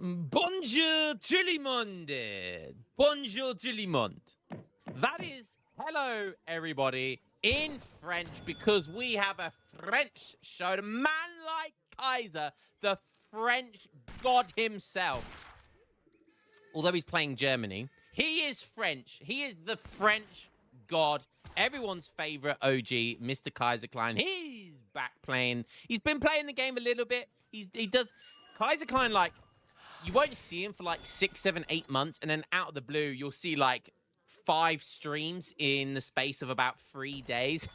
Bonjour tout le monde. Bonjour tout le monde. That is hello, everybody, in French, because we have a French show. A man like Kaiser, the French god himself. Although he's playing Germany, he is French. He is the French god. Everyone's favorite OG, Mr. KaiserKlein. He's back playing. He's been playing the game a little bit. He does. KaiserKlein, like, you won't see him for like 6, 7, 8 months, and then out of the blue, you'll see like 5 streams in the space of about 3 days.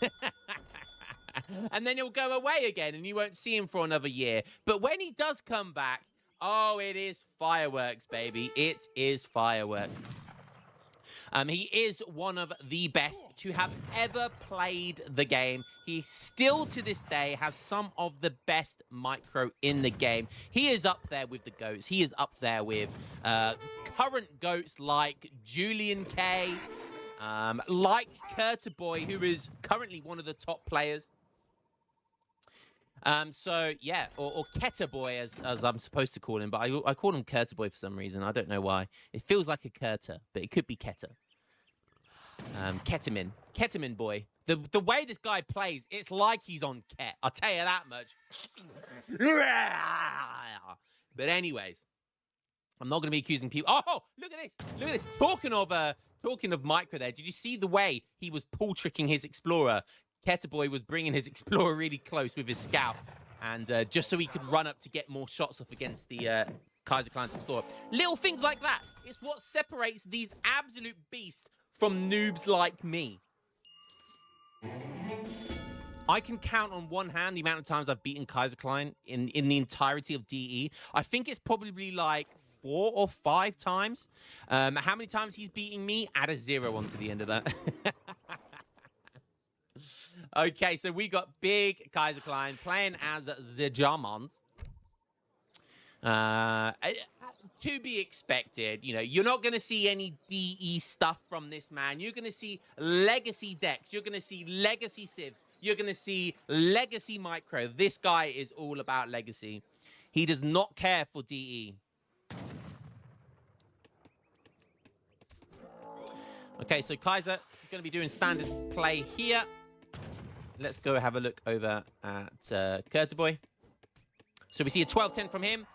And then he'll go away again, and you won't see him for another year. But when he does come back, oh, it is fireworks, baby. It is fireworks. He is one of the best to have ever played the game. He still, to this day, has some of the best micro in the game. He is up there with the GOATs. He is up there with current GOATs like Juliank, like Kurtaboy, who is currently one of the top players. So yeah, or Ketaboy as I'm supposed to call him, but I call him Kurtaboy for some reason. I don't know why. It feels like a Kurta, but it could be Keta. Ketamine boy. The way this guy plays, it's like he's on Ket. I'll tell you that much. But anyways, I'm not going to be accusing people. Oh, look at this! Look at this! Talking of micro there, did you see the way he was pull tricking his Explorer? Ketaboy was bringing his Explorer really close with his Scout, and just so he could run up to get more shots off against the KaiserKlein's Explorer. Little things like that. It's what separates these absolute beasts from noobs like me. I can count on one hand the amount of times I've beaten KaiserKlein in the entirety of DE. I think it's probably like 4 or 5 times. How many times he's beating me? Add a 0 onto the end of that. Okay, so we got big KaiserKlein playing as the Germans. To be expected, you know, you're not going to see any DE stuff from this man. You're going to see legacy decks. You're going to see legacy civs. You're going to see legacy micro. This guy is all about legacy. He does not care for DE. Okay, so Kaiser is going to be doing standard play here. Let's go have a look over at Kurtaboy. So we see a 12-10 from him.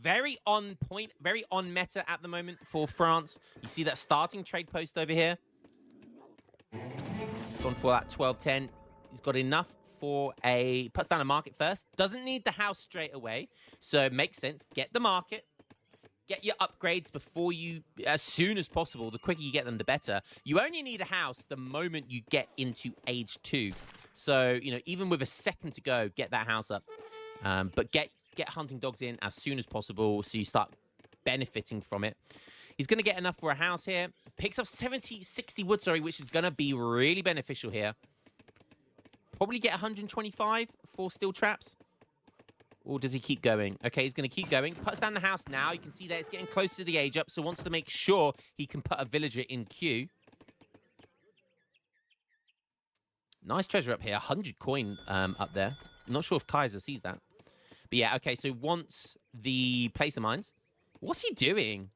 Very on point, very on meta at the moment for France. You see that starting trade post over here. Gone for that 12-10. He's got enough for a... Puts down a market first. Doesn't need the house straight away. So it makes sense. Get the market. Get your upgrades before you... As soon as possible. The quicker you get them, the better. You only need a house the moment you get into age 2. So, you know, even with a second to go, get that house up. But get hunting dogs in as soon as possible so you start benefiting from it. He's going to get enough for a house here. Picks up 60 wood, sorry, which is going to be really beneficial here. Probably get 125 for steel traps. Or does he keep going? Okay, he's going to keep going. Puts down the house now. You can see that it's getting close to the age up, so wants to make sure he can put a villager in queue. Nice treasure up here. 100 coin up there. I'm not sure if Kaiser sees that. But yeah, okay, so wants the placer mines. What's he doing?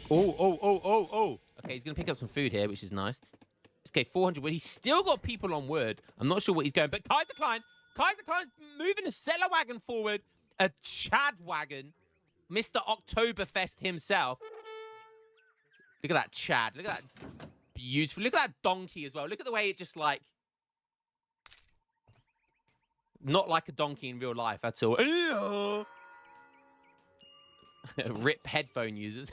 Oh. Okay, he's going to pick up some food here, which is nice. Okay, 400 wood. He's still got people on wood. I'm not sure what he's going, but KaiserKlein's moving a cellar wagon forward. A Chad wagon. Mr. Oktoberfest himself. Look at that Chad. Look at that. Beautiful. Look at that donkey as well. Look at the way it just like... Not like a donkey in real life at all. Rip headphone users.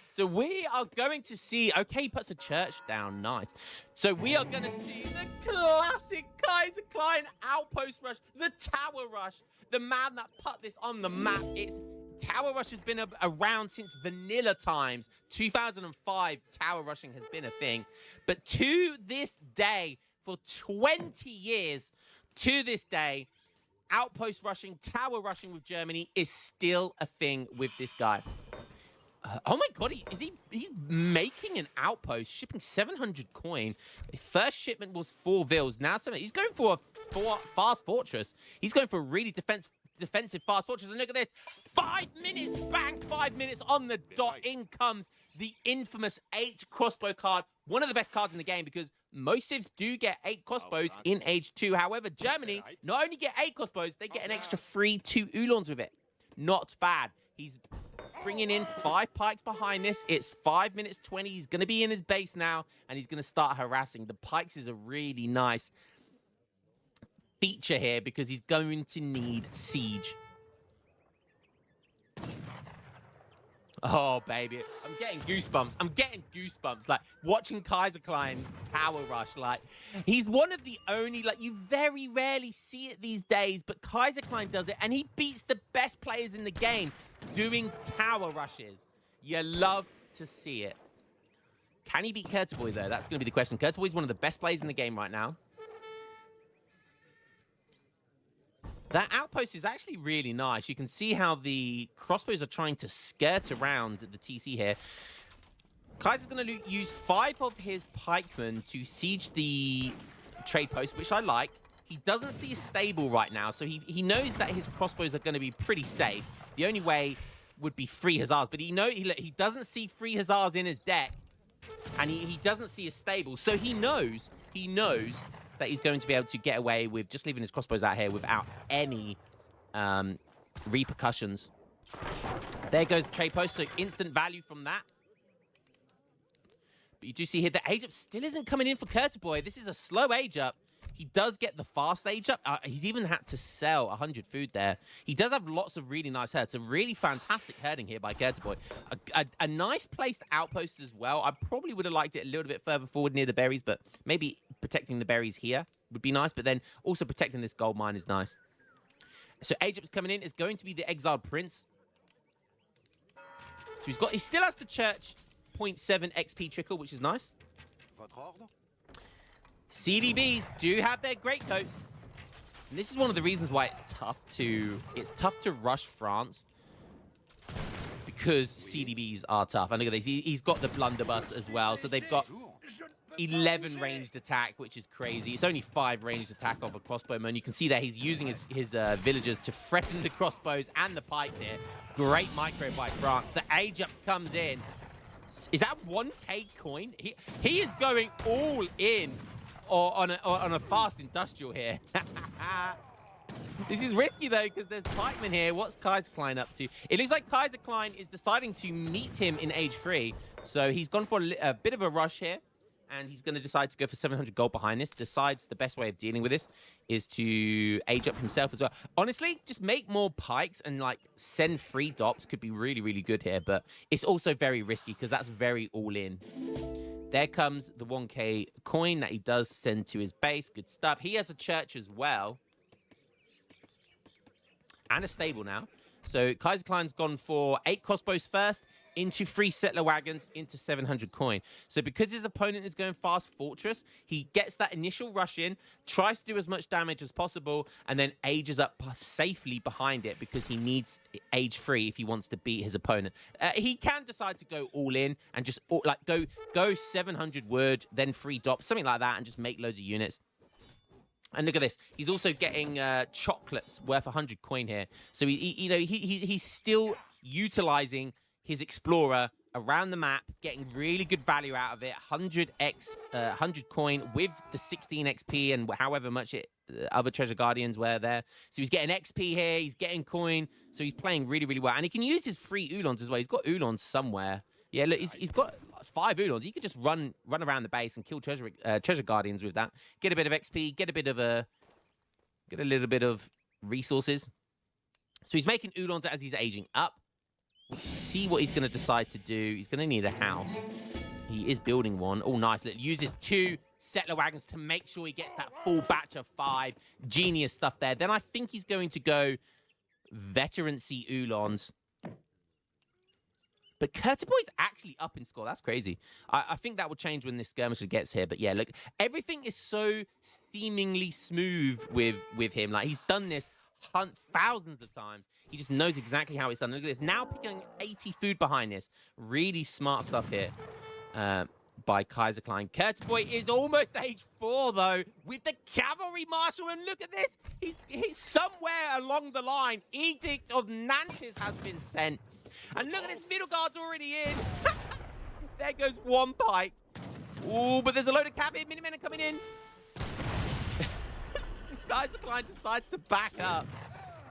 So we are going to see... Okay, he puts a church down. Nice. So we are going to see the classic KaiserKlein outpost rush. The tower rush. The man that put this on the map. Tower rush has been around since vanilla times. 2005, tower rushing has been a thing. But to this day, for 20 years... To this day, outpost rushing, tower rushing with Germany is still a thing with this guy. Oh my god, he's making an outpost, shipping 700 coin. His first shipment was 4 vils, now 7. He's going for a fast fortress. He's going for a really defensive fast fortress. And look at this. 5 minutes, bang, 5 minutes on the dot. In comes the infamous 8 crossbow card. One of the best cards in the game because most civs do get 8 crossbows in Age 2. However, Germany not only get 8 crossbows, they get an extra free 2 Ulons with it. Not bad. He's bringing in 5 pikes behind this. It's 5 minutes 20. He's going to be in his base now, and he's going to start harassing. The pikes is a really nice feature here because he's going to need siege. Oh, baby. I'm getting goosebumps. I'm getting goosebumps. Like, watching KaiserKlein tower rush. Like, he's one of the only, like, you very rarely see it these days, but KaiserKlein does it, and he beats the best players in the game doing tower rushes. You love to see it. Can he beat Kurteboy, though? That's going to be the question. Kurteboy is one of the best players in the game right now. That outpost is actually really nice. You can see how the crossbows are trying to skirt around the TC here. Kaiser's going to use 5 of his pikemen to siege the trade post, which I like. He doesn't see a stable right now, so he knows that his crossbows are going to be pretty safe. The only way would be free hussars, but he doesn't see free hussars in his deck, and he doesn't see a stable, so he knows that he's going to be able to get away with just leaving his crossbows out here without any repercussions. There goes the trade post, so instant value from that. But you do see here that age up still isn't coming in for Kurteboy. This is a slow age up. He does get the fast age up. He's even had to sell 100 food there. He does have lots of really nice herds. A really fantastic herding here by Kurteboy. A nice placed outpost as well. I probably would have liked it a little bit further forward near the berries, but maybe protecting the berries here would be nice. But then also protecting this gold mine is nice. So age up's coming in. It's going to be the exiled prince. So he still has the church 0.7 XP trickle, which is nice. CDBs do have their greatcoats. And this is one of the reasons why it's tough to rush France. Because CDBs are tough. And look at this. He's got the blunderbuss as well. So they've got 11 ranged attack, which is crazy. It's only 5 ranged attack of a crossbowman. You can see that he's using his villagers to threaten the crossbows and the pikes here. Great micro by France. The age up comes in. Is that 1k coin? He is going all in on a fast industrial here. This is risky, though, because there's pikemen here. What's KaiserKlein up to? It looks like KaiserKlein is deciding to meet him in age 3. So he's gone for a bit of a rush here. And he's going to decide to go for 700 gold behind this. Decides the best way of dealing with this is to age up himself as well. Honestly, just make more pikes and, like, send free dops could be really, really good here. But it's also very risky because that's very all-in. There comes the 1k coin that he does send to his base. Good stuff. He has a church as well. And a stable now. So KaiserKlein's gone for 8 crossbows first, into 3 settler wagons, into 700 coin. So because his opponent is going fast fortress, he gets that initial rush in, tries to do as much damage as possible, and then ages up safely behind it because he needs age 3 if he wants to beat his opponent. He can decide to go all in and just go 700 wood, then 3 dops, something like that, and just make loads of units. And look at this. He's also getting chocolates worth 100 coin here. So he's still utilizing his explorer around the map, getting really good value out of it. 100 coin with the 16 XP and however much other treasure guardians were there. So he's getting XP here. He's getting coin. So he's playing really, really well. And he can use his free Ulons as well. He's got Ulons somewhere. Yeah, look, he's got 5 Ulons. He could just run around the base and kill treasure guardians with that. Get a bit of XP. Get a little bit of resources. So he's making Ulons as he's aging up. We'll see what he's going to decide to do. He's going to need a house. He is building one. Oh, nice. Look, uses 2 settler wagons to make sure he gets that full batch of 5. Genius stuff there. Then I think he's going to go veterancy Ulons. But Kurteboy's actually up in score. That's crazy. I think that will change when this skirmisher gets here. But yeah, look, everything is so seemingly smooth with him. Like, he's done this thousands of times. He just knows exactly how it's done. Look at this. Now picking 80 food behind this. Really smart stuff here. by KaiserKlein. Kurtboy is almost age 4, though, with the cavalry marshal. And look at this. He's somewhere along the line. Edict of Nantes has been sent. And look at this. Middle guard's already in. There goes one pike. Ooh, but there's a load of cavalry. Minutemen are coming in. KaiserKlein decides to back up.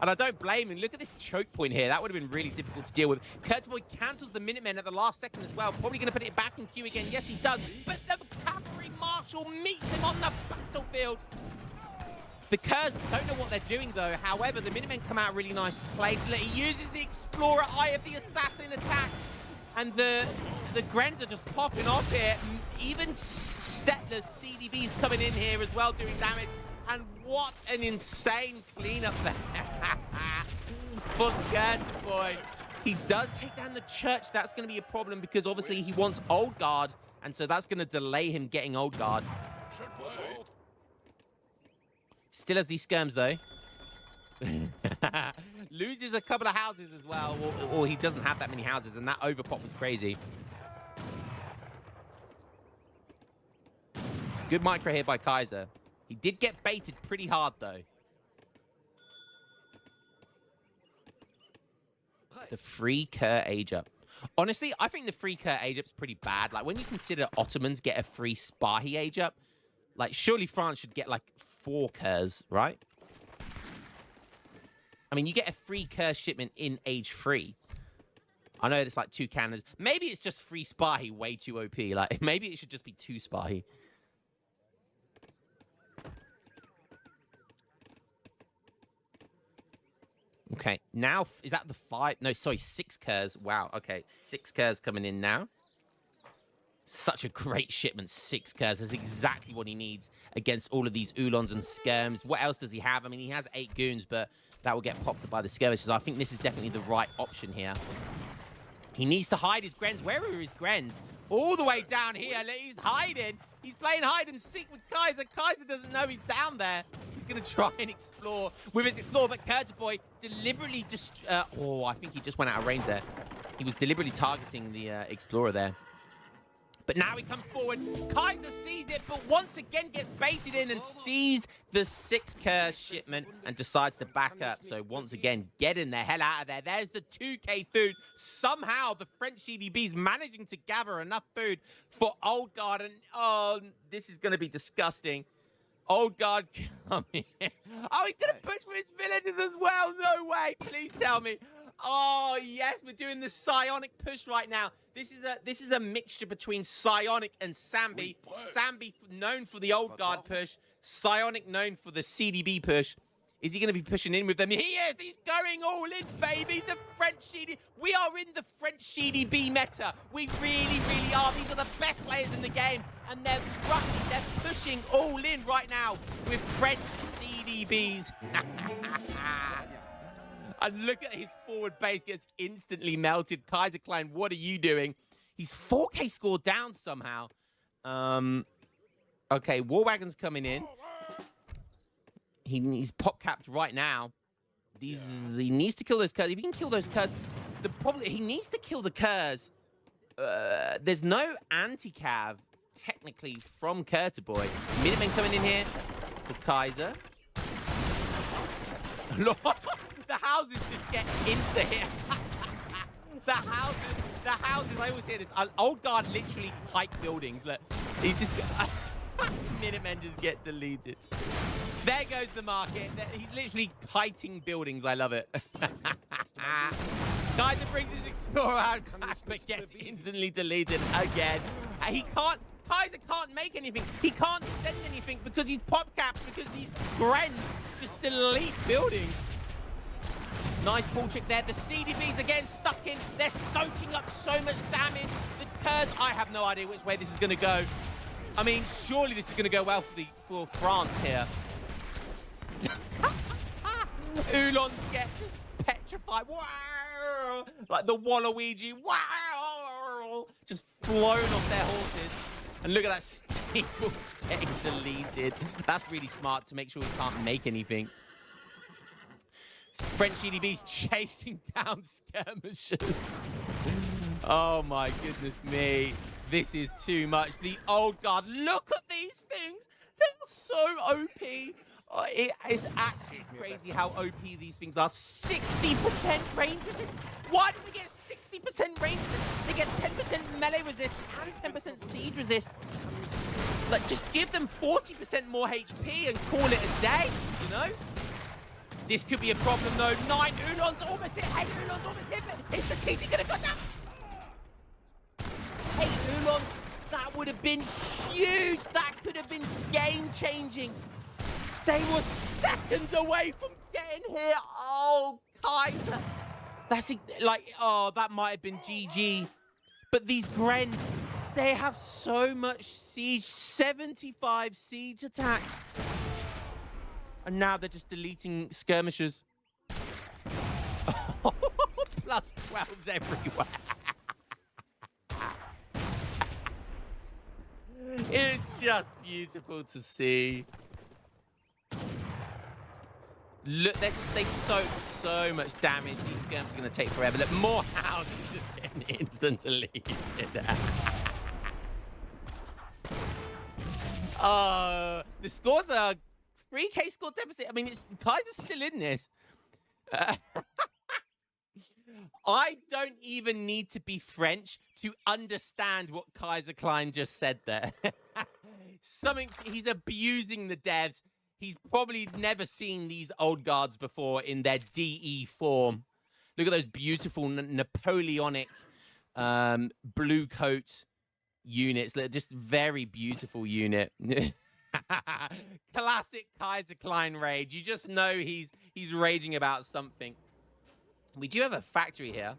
And I don't blame him. Look at this choke point here. That would have been really difficult to deal with. Kurtboy cancels the Minutemen at the last second as well. Probably going to put it back in queue again. Yes, he does. But the cavalry marshal meets him on the battlefield. The Kurds don't know what they're doing, though. However, the Minutemen come out really nice place. He uses the Explorer Eye of the Assassin attack. And the Grens are just popping off here. Even Settlers, CDBs coming in here as well, doing damage. And what an insane cleanup there for Kurtboy. He does take down the church. That's going to be a problem because obviously he wants Old Guard. And so that's going to delay him getting Old Guard. Still has these skirms, though. Loses a couple of houses as well. Or he doesn't have that many houses. And that overpop was crazy. Good micro here by Kaiser. He did get baited pretty hard, though. The free Kerr age up. Honestly, I think the free Kerr age up's pretty bad. Like, when you consider Ottomans get a free Spahi age up, like, surely France should get, like, 4 Kerrs, right? I mean, you get a free Kerr shipment in age 3. I know it's like 2 cannons. Maybe it's just free Spahi way too OP. Like, maybe it should just be 2 Spahi. Okay, now, is that the 5? No, sorry, 6 Kerrs. Wow, okay, 6 Kerrs coming in now. Such a great shipment, 6 Kerrs. That's exactly what he needs against all of these Ulons and Skirms. What else does he have? I mean, he has 8 Goons, but that will get popped by the Skirmishes. I think this is definitely the right option here. He needs to hide his Grens. Where are his Grens? All the way down here. He's hiding. He's playing hide and seek with Kaiser. Kaiser doesn't know he's down there. He's going to try and explore with his Explorer, but Kurtboy deliberately just... oh, I think he just went out of range there. He was deliberately targeting the Explorer there. But now he comes forward. Kaiser sees it, but once again gets baited in and sees the 6 Kerr shipment and decides to back up. So once again, getting the hell out of there. There's the 2K food. Somehow the French CDB's managing to gather enough food for Old Guard. And oh, this is going to be disgusting. Old Guard coming in. Oh, he's going to push for his villagers as well. No way. Please tell me. Oh, yes, we're doing the psionic push right now. This is a mixture between psionic and Sambi. Sambi known for the Old Guard push. Psionic known for the CDB push. Is he going to be pushing in with them? He is. He's going all in, baby. The French CDB. We are in the French CDB meta. We really, really are. These are the best players in the game. And they're rushing. They're pushing all in right now with French CDBs. And look at his forward base gets instantly melted. KaiserKlein, what are you doing? He's 4K scored down somehow. Okay, War Wagon's coming in. He's pop capped right now. He needs to kill those Kurds. If he can kill those Kurds, the problem he needs to kill the Kurds. There's no anti-cav technically from Kurtboy. Minutemen coming in here for Kaiser. The houses just get insta-hit. The houses, I always say this. Old Guard literally pike buildings. Look, he's just... Minutemen just get deleted. There goes the market. He's literally kiting buildings. I love it. Kaiser brings his Explorer out, but gets instantly deleted again. Kaiser can't make anything. He can't send anything because he's pop capped, because these Grens just delete buildings. Nice pull trick there. The CDBs again stuck in. They're soaking up so much damage. The Kurds, I have no idea which way this is going to go. I mean, surely this is going to go well for France here. Ulons get just petrified. Wow! Like the Waluigi. Wow! Just flown off their horses. And look at that Steeples getting deleted. That's really smart to make sure he can't make anything. French CDB's chasing down skirmishers. Oh my goodness me. This is too much. The old guard. Look at these things. They're so OP. It's actually crazy how OP these things are. 60% range resist. Why do they get 60% range resist? They get 10% melee resist and 10% siege resist. Like, just give them 40% more HP and call it a day, you know? This could be a problem, though. 9 Oolons almost hit. 8 Oolons almost hit. Is the TC gonna go down? 8 Oolons. That would have been huge. That could have been game-changing. They were seconds away from getting here. Oh, Kaiser. That's like, oh, that might have been GG. But these Grens, they have so much siege. 75 siege attack. And now they're just deleting skirmishers. Plus 12s everywhere. It's just beautiful to see. Look, they soak so much damage. These skirms are going to take forever. Look, more houses just getting instant deleted. The scores are 3K score deficit. I mean, Kaiser's still in this. I don't even need to be French to understand what KaiserKlein just said there. He's abusing the devs. He's probably never seen these old guards before in their DE form. Look at those beautiful Napoleonic blue coat units. Just very beautiful unit. Classic KaiserKlein rage. You just know he's raging about something. We do have a factory here.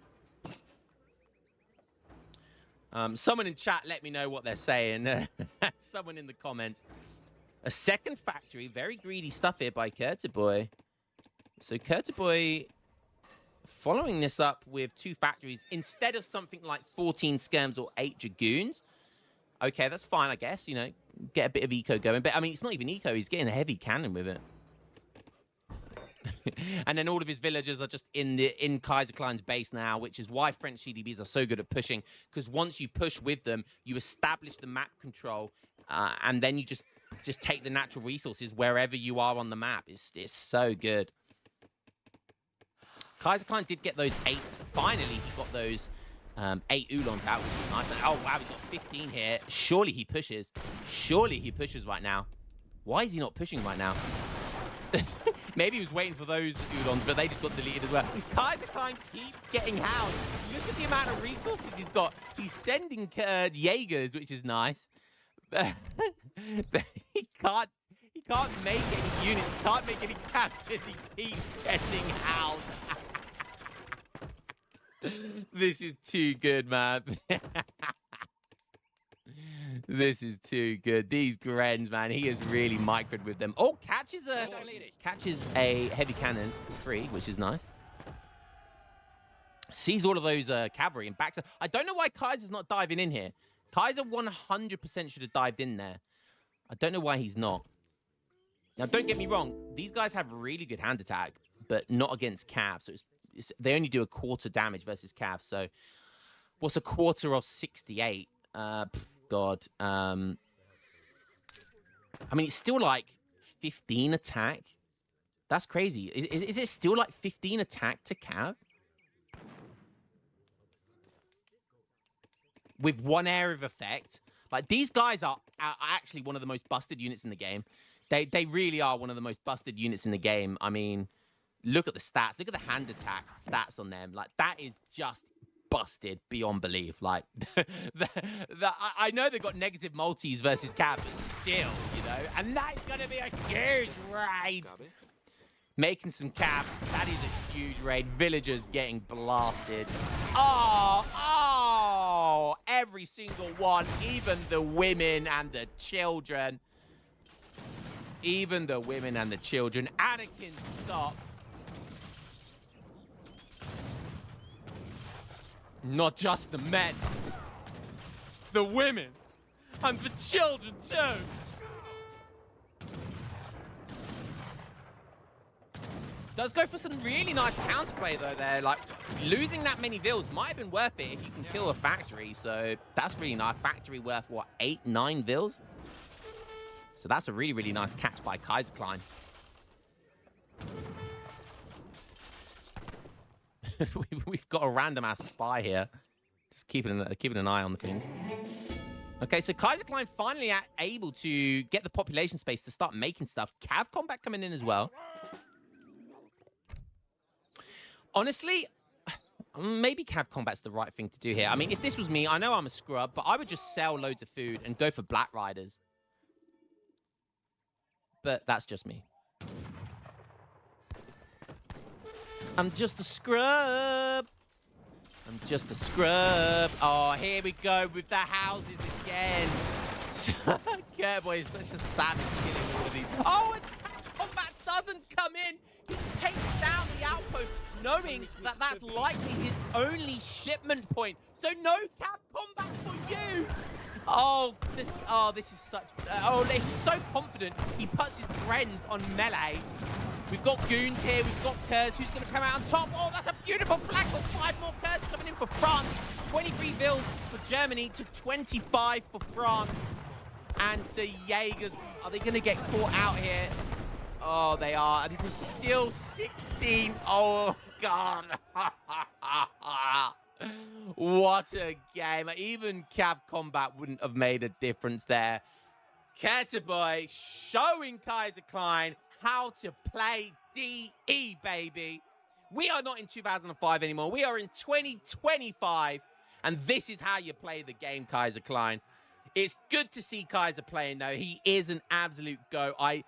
Someone in chat, let me know what they're saying. Someone in the comments. A second factory. Very greedy stuff here by KaiserKlein. So KaiserKlein following this up with 2 factories instead of something like 14 skirms or 8 dragoons. Okay, that's fine, I guess. You know, get a bit of eco going. But, I mean, it's not even eco. He's getting a heavy cannon with it. And then all of his villagers are just in KaiserKlein's base now, which is why French CDBs are so good at pushing. Because once you push with them, you establish the map control, and then you just take the natural resources wherever you are on the map. It's so good. KaiserKlein did get those 8. Finally, he got those 8 Oolons out, which is nice. And, oh, wow, he's got 15 here. Surely he pushes. Surely he pushes right now. Why is he not pushing right now? Maybe he was waiting for those Oolons, but they just got deleted as well. KaiserKlein keeps getting housed. Look at the amount of resources he's got. He's sending Jaegers, which is nice. But he can't make any units. He can't make any captures. He keeps getting housed. This is too good, man. This is too good. These Grens, man, he is really microed with them. Oh, catches a heavy cannon for free, which is nice. Sees all of those cavalry and backs. I don't know why Kaiser's not diving in here. Kaiser 100% should have dived in there. I don't know why he's not. Now, don't get me wrong. These guys have really good hand attack, but not against Cav. So they only do a quarter damage versus Cav. So what's a quarter of 68? God. I mean, it's still like 15 attack. That's crazy. Is it still like 15 attack to Cav? With 1 area of effect. Like, these guys are actually one of the most busted units in the game. They really are one of the most busted units in the game. I mean, look at the stats. Look at the hand attack stats on them. Like, that is just busted beyond belief. Like, I know they've got negative multis versus Cav, but still, you know. And that's going to be a huge raid. Making some Cav. That is a huge raid. Villagers getting blasted. Oh, every single one. Even the women and the children. Even the women and the children. Anakin, stop. Not just the men. The women. And the children, too. Does go for some really nice counterplay, though, there. Like, losing that many vills might have been worth it if you can kill a factory. So that's really nice. Factory worth, what, 8, 9 vills? So that's a really, really nice catch by KaiserKlein. We've got a random-ass spy here. Just keeping an eye on the things. Okay, so KaiserKlein finally able to get the population space to start making stuff. Cav Combat coming in as well. Honestly, maybe Cav Combat's the right thing to do here. I mean, if this was me, I know I'm a scrub, but I would just sell loads of food and go for Black Riders. But that's just me. I'm just a scrub. I'm just a scrub. Oh, here we go with the houses again. Boy is such a savage killing all of these. Oh, and Cav Combat doesn't come in. He takes down the outpost, knowing that that's likely his only shipment point. So no Cav Combat for you. This is such. He's so confident. He puts his friends on melee. We've got goons here. We've got Kurz who's going to come out on top. Oh, that's a beautiful flag. With 5 more Kurz coming in for France. 23 vills for Germany to 25 for France. And the Jaegers, are they going to get caught out here? Oh, they are. And there's still 16. Oh, God. What a game. Even Cav Combat wouldn't have made a difference there. Boy showing KaiserKlein how to play DE, baby. We are not in 2005 anymore. We are in 2025. And this is how you play the game, KaiserKlein. It's good to see Kaiser playing, though. He is an absolute go. I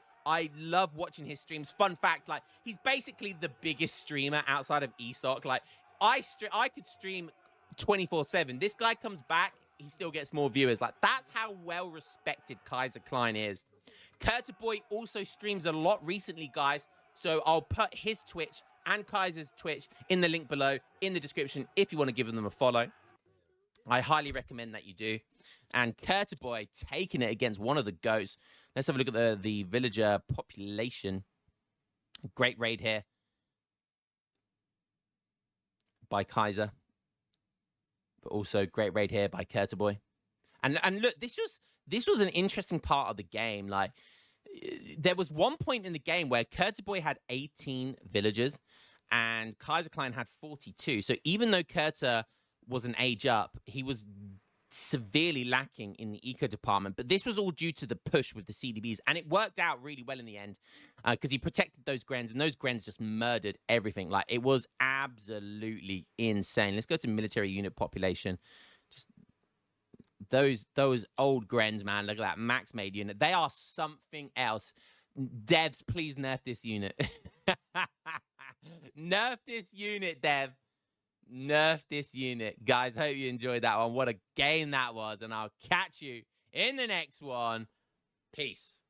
love watching his streams. Fun fact, like, he's basically the biggest streamer outside of ESOC. Like, I could stream 24/7. This guy comes back, he still gets more viewers. Like, that's how well respected KaiserKlein is. Boy also streams a lot recently, guys. So I'll put his Twitch and Kaiser's Twitch in the link below in the description if you want to give them a follow. I highly recommend that you do. And Boy taking it against one of the GOATs. Let's have a look at the villager population. Great raid here by Kaiser. But also great raid here by Boy. And look, this was an interesting part of the game. Like, there was one point in the game where Boy had 18 villagers and KaiserKlein had 42. So even though was an age up, he was severely lacking in the eco department. But this was all due to the push with the CDBs. And it worked out really well in the end because he protected those Grens, and those Grens just murdered everything. Like, it was absolutely insane. Let's go to military unit population. Just those old Grens, man. Look at that max made unit. They are something else. Devs, please nerf this unit. Nerf this unit, Dev. Nerf this unit. Guys, hope you enjoyed that one. What a game that was. And I'll catch you in the next one. Peace.